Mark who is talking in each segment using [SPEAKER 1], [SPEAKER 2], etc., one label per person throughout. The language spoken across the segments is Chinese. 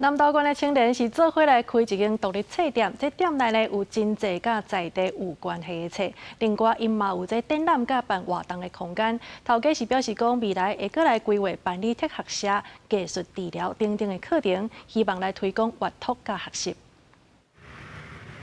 [SPEAKER 1] 南投县的青年是做伙来开一间独立册店，这店内呢有真侪甲在地有关系的册，另外因嘛有这展览甲办活动的空间。头家是表示讲，未来会过来规划办理特学社、艺术治疗等等的课程，希望来推广阅读甲学习。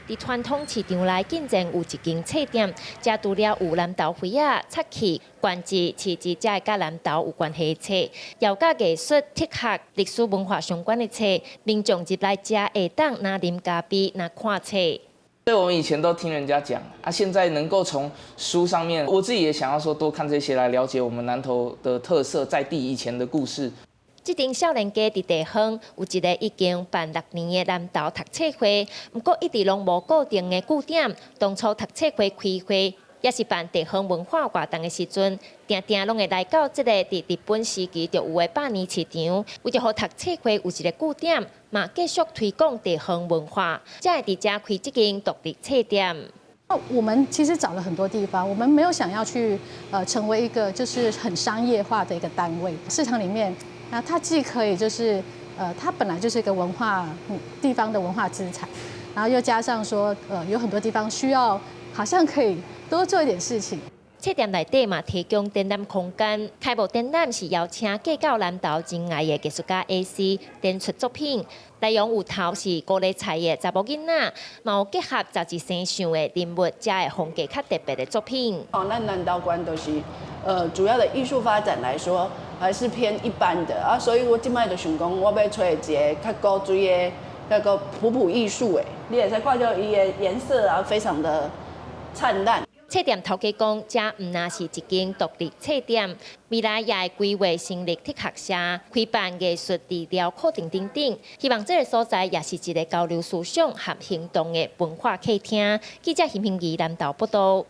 [SPEAKER 2] 伫传统市场内，竟然有一间册店，遮除了有南投花仔、漆器、关节、瓷质，才会甲南投有关系的册，也有甲艺术、特学、历史文化相关的册，民众入来遮会当拿啉咖啡、拿看册。
[SPEAKER 3] 所以我们以前都听人家讲啊，现在能够从书上面，我自己也想要说多看这些来了解我们南投的特色，在地以前的故事。
[SPEAKER 2] 这间少年家伫地方有一个已经办6年的南投读册会，不过一直拢无固定的据点。当初读册会开会，也是办地方文化活动的时阵，定定拢会来到这个伫日本时期就有的百年市场，为着互读册会有一个据点，嘛继续推广地方文化，才会伫遮开这间独立册店。
[SPEAKER 4] 我们其实找了很多地方，我们没有想要去成为一个就是很商业化的一个单位。市场里面，那它既可以就是它本来就是一个文化地方的文化资产，然后又加上说有很多地方需要，好像可以多做一点事情。
[SPEAKER 2] 册店内底嘛提供展览空间，开幕展览是邀请嫁到南投真爱的艺术家 AC 展出作品，内容有头是高丽菜的查某囡仔，嘛有结合杂志生上的人物，才会风格较特别的作品。
[SPEAKER 5] 咱南投县都是主要的艺术发展来说，还是偏一般的啊，所以我即摆就想讲，我要找一个较高水的、那个普艺术的，你会使看到伊的颜色啊，非常的灿烂。
[SPEAKER 2] 册店头家讲，这唔那是一间独立册店，未来也会规划成立特学社，开办艺术治疗课程等等。希望这个所在也是一个交流思想和行动的文化客厅。记者邢平仪南投报道。